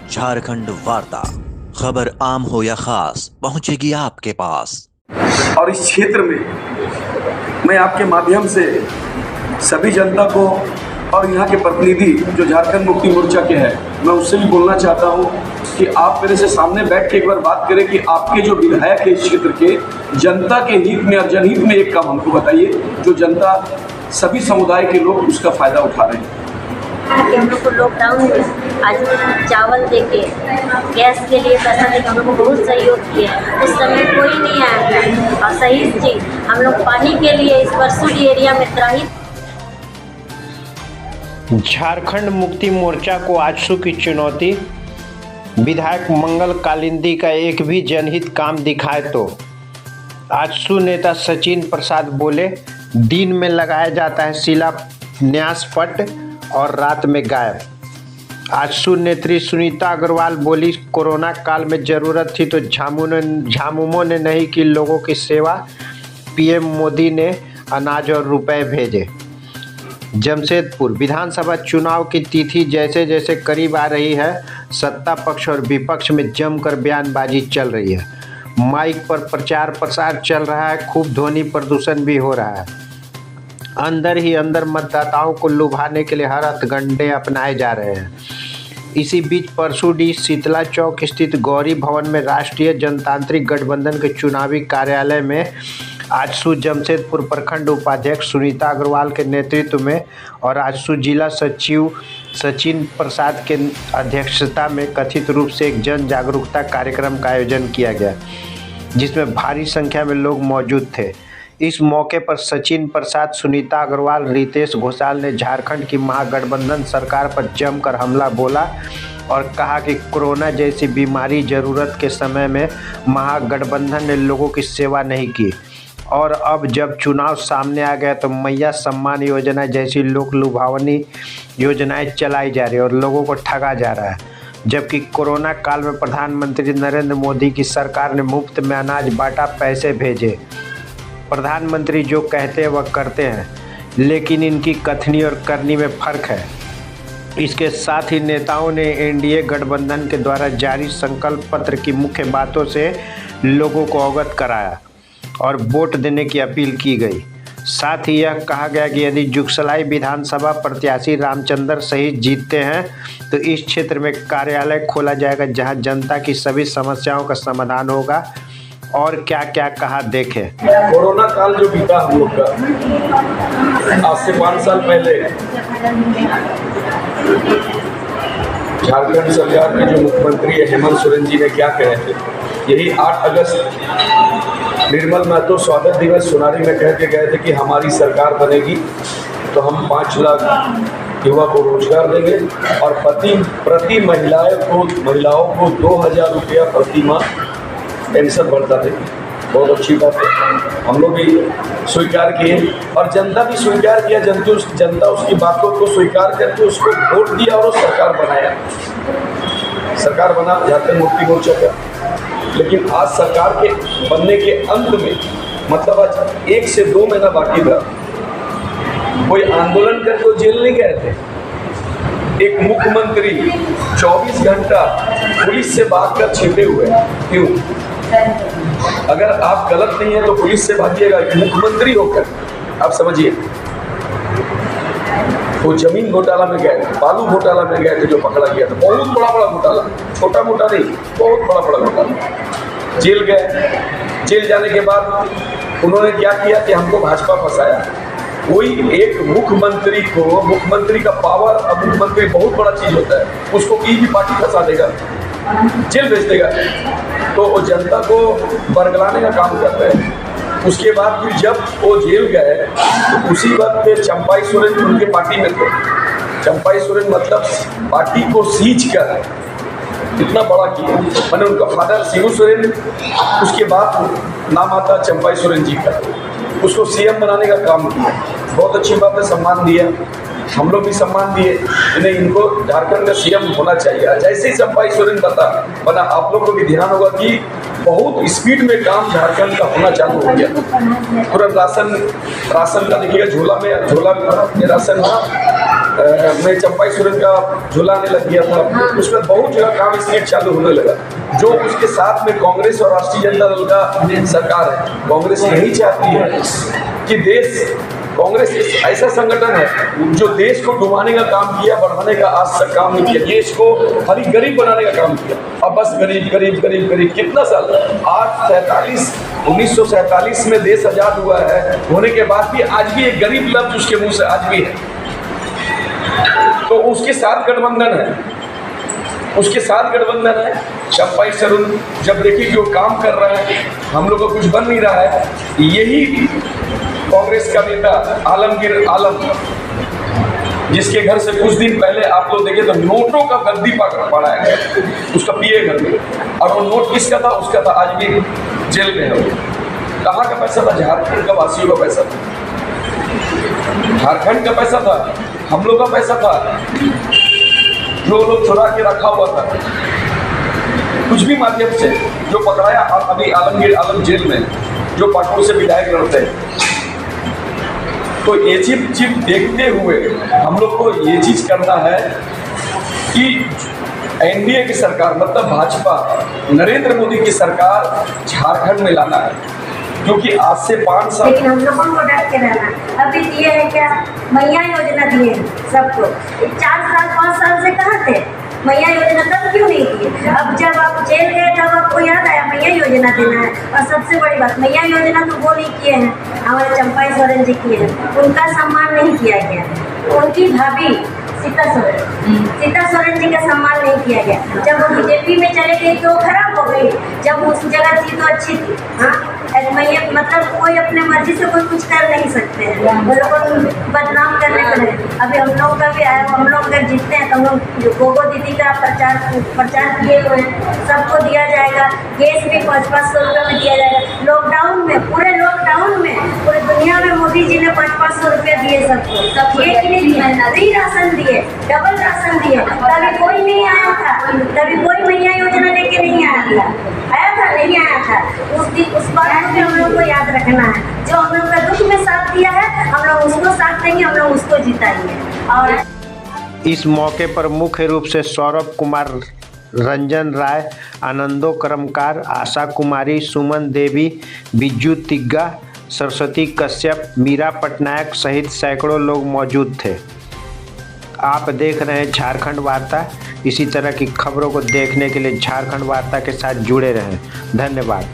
झारखंड वार्ता, खबर आम हो या खास, पहुंचेगी आपके पास। और इस क्षेत्र में मैं आपके माध्यम से सभी जनता को और यहाँ के प्रतिनिधि जो झारखंड मुक्ति मोर्चा के हैं, मैं उससे भी बोलना चाहता हूँ कि आप मेरे से सामने बैठ के एक बार बात करें कि आपके जो विधायक है इस क्षेत्र के, जनता के हित में और जनहित में एक काम हमको बताइए जो जनता सभी समुदाय के लोग उसका फायदा उठा रहे हैं। हम लोग को लॉकडाउन में आज चावल देके गैस के लिए पैसा देके हम लोग को बहुत सहयोग किया। उस समय कोई नहीं आया और सही चीज हम लोग पानी के लिए इस परसुडी एरिया में त्राही। झारखंड मुक्ति मोर्चा को आजसू की चुनौती। विधायक मंगल कालिंदी का एक भी जनहित काम दिखाए तो। आजसू नेता सचिन प्रसाद बोले, दिन में लगाया जाता है शिलान्यास पट और रात में गायब। आजसू नेत्री सुनीता अग्रवाल बोली, कोरोना काल में जरूरत थी तो झामुमो ने नहीं की लोगों की सेवा, पीएम मोदी ने अनाज और रुपए भेजे। जमशेदपुर विधानसभा चुनाव की तिथि जैसे जैसे करीब आ रही है, सत्ता पक्ष और विपक्ष में जमकर बयानबाजी चल रही है। माइक पर प्रचार प्रसार चल रहा है, खूब ध्वनि प्रदूषण भी हो रहा है। अंदर ही अंदर मतदाताओं को लुभाने के लिए हर हथकंडे अपनाए जा रहे हैं। इसी बीच परसुडी शीतला चौक स्थित गौरी भवन में राष्ट्रीय जनतांत्रिक गठबंधन के चुनावी कार्यालय में आजसू जमशेदपुर प्रखंड उपाध्यक्ष सुनीता अग्रवाल के नेतृत्व में और आजसू जिला सचिव सचिन प्रसाद के अध्यक्षता में कथित रूप से एक जन जागरूकता कार्यक्रम का आयोजन किया गया, जिसमें भारी संख्या में लोग मौजूद थे। इस मौके पर सचिन प्रसाद, सुनीता अग्रवाल, रितेश घोषाल ने झारखंड की महागठबंधन सरकार पर जमकर हमला बोला और कहा कि कोरोना जैसी बीमारी जरूरत के समय में महागठबंधन ने लोगों की सेवा नहीं की और अब जब चुनाव सामने आ गया तो मैया सम्मान योजना जैसी लोक लुभावनी योजनाएं चलाई जा रही है और लोगों को ठगा जा रहा है। जबकि कोरोना काल में प्रधानमंत्री नरेंद्र मोदी की सरकार ने मुफ्त में अनाज बांटा, पैसे भेजे। प्रधानमंत्री जो कहते हैं वह करते हैं, लेकिन इनकी कथनी और करनी में फ़र्क है। इसके साथ ही नेताओं ने एनडीए गठबंधन के द्वारा जारी संकल्प पत्र की मुख्य बातों से लोगों को अवगत कराया और वोट देने की अपील की गई। साथ ही यह कहा गया कि यदि जुगसलाई विधानसभा प्रत्याशी रामचंद्र सहित जीतते हैं तो इस क्षेत्र में कार्यालय खोला जाएगा जहां जनता की सभी समस्याओं का समाधान होगा। और क्या क्या कहा देखें। कोरोना काल जो बीता हम लोग का, आज से 5 साल पहले झारखंड सरकार के जो मुख्यमंत्री हेमंत सोरेन जी ने क्या कहे थे, यही 8 अगस्त निर्मल महतो स्वागत दिवस सोनारी में कह के गए थे कि हमारी सरकार बनेगी तो हम 5 लाख युवा को रोजगार देंगे और प्रति महिलाओं को 2000 रुपया प्रति माह पेंशन बढ़ता थे। बहुत अच्छी बात है, हम लोग भी स्वीकार किए और जनता भी स्वीकार किया। जनता उसकी बातों को स्वीकार करके उसको वोट दिया और वो सरकार बना झारखंड मुक्ति मोर्चा का। लेकिन आज सरकार के बनने के अंत में, मतलब आज 1 से 2 महीना बाकी था, कोई आंदोलन करके जेल नहीं गए थे। एक मुख्यमंत्री 24 घंटा पुलिस से भागकर छिपे हुए, क्यों? अगर आप गलत नहीं है तो पुलिस से भागिएगा, मुख्यमंत्री होकर। आप समझिए, वो जमीन घोटाला में गए थे, बालू घोटाला में गए थे जो पकड़ा गया था, बहुत बड़ा घोटाला, छोटा मोटा नहीं, बहुत बड़ा घोटाला। जेल गए, जेल जाने के बाद उन्होंने क्या किया कि हमको भाजपा फंसाया। कोई एक मुख्यमंत्री का पावर, अब मुख्यमंत्री बहुत बड़ा चीज होता है, उसको किसी भी पार्टी फंसा देगा, जेल भेज देगा, तो वो जनता को बरगलाने का काम कर रहे हैं। उसके बाद फिर जब वो जेल गए तो उसी वक्त चंपाई सोरेन उनके पार्टी में थे। चंपाई सोरेन मतलब पार्टी को सींच कर इतना बड़ा किया, मैंने उनका फादर शिबू सोरेन, उसके बाद नाम आता चंपाई सोरेन जी का, उसको सीएम बनाने का काम किया। बहुत अच्छी बात है, सम्मान दिया, हम लोग भी सम्मान दिए, इन्हें इनको झारखंड का सीएम होना चाहिए। जैसे ही चंपाई सोरेन बना, आप लोग को भी ध्यान होगा कि बहुत स्पीड में काम झारखंड का होना चालू हो गया। तुरंत राशन का देखिएगा, झोला में राशन में चंपाई सोरेन का झुलाने लग गया था, उसमें बहुत जगह काम स्पीड चालू होने लगा। जो उसके साथ में कांग्रेस और राष्ट्रीय जनता दल का सरकार है, कांग्रेस नहीं चाहती है कि देश, कांग्रेस ऐसा संगठन है जो देश को डुबाने का काम किया, बढ़ाने का आज तक काम नहीं किया, देश को खाली गरीब बनाने का काम किया। अब बस गरीब गरीब गरीब गरीब कितना साल, आज 1947 में देश आजाद हुआ है, होने के बाद भी आज भी एक गरीब लफ्ज उसके मुंह से आज भी है। तो उसके साथ गठबंधन है, उसके साथ गठबंधन है। चंपाई सोरेन जब देखिए कि वो काम कर रहा है, हम लोग को कुछ बन नहीं रहा है, यही कांग्रेस का नेता आलमगीर आलम, जिसके घर से कुछ दिन पहले आप लोग देखे तो नोटों का गद्दी पड़ाया गया उसका पीए घर में, और वो नोट किसका था, उसका था, आज भी जेल में है। कहाँ का पैसा था? झारखंड का वासियों का पैसा था, झारखंड का पैसा था, हम लोग का पैसा था, जो लोग चुरा के रखा हुआ था कुछ भी माध्यम से, जो पकड़ाया अभी आलमगीर आलम जेल में, जो पाकुड़ से विधायक लड़ते हैं। तो ये चीज देखते हुए हम लोग को ये चीज करना है कि एनडीए की सरकार, मतलब भाजपा, नरेंद्र मोदी की सरकार झारखंड में लाना है, क्योंकि आज से 5 साल, लेकिन हम लोगों को डर के रहना। अभी दिए है क्या, मैया योजना दिए हैं सबको, 4 साल 5 साल से कहाँ थे मैया योजना, तब क्यों नहीं दिए? अब जब आप जेल गए तब आपको याद आया मैया योजना देना है। और सबसे बड़ी बात, मैया योजना तो वो नहीं किए हैं, हमारे चंपाई सोरेन जी किए हैं, उनका सम्मान नहीं किया गया। उनकी भाभी सीता सोरेन जी का सम्मान नहीं किया गया। जब वो बीजेपी में चले गई तो खराब हो गई, जब उस जगह थी तो अच्छी थी। हाँ, मैया मतलब कोई अपने मर्जी से कोई कुछ कर नहीं सकते हैं, वो लोग को बदनाम करने को लगे। अभी हम लोग का भी आया, हम लोग अगर जीतते हैं तो हम लोग गोगो दीदी का प्रचार किए हुए हैं, सबको दिया जाएगा। गैस भी 500 रुपये में दिया जाएगा। लॉकडाउन में, पूरे लॉकडाउन में पूरी दुनिया में मोदी जी ने 500 रुपये दिए सबको, ये कि नहीं दिए, फ्री राशन दिए, डबल राशन दिए। तभी कोई नहीं आया था, तभी कोई मैया योजना लेके नहीं आया था, नहीं आया था। उस बात को भी हम लोग को याद रखना है। जो हम लोग का दुख में साथ दिया है, हम लोग उसको साथ देंगे, हम लोग उसको जिताएंगे। और इस मौके पर मुख्य रूप से सौरभ कुमार, रंजन राय, आनंदो कर्मकार, आशा कुमारी, सुमन देवी, बिज्जू तिग्गा, सरस्वती कश्यप, मीरा पटनायक सहित सैकड़ों लोग मौजूद थे। आप देख रहे हैं झारखंड वार्ता। इसी तरह की खबरों को देखने के लिए झारखंड वार्ता के साथ जुड़े रहें। धन्यवाद।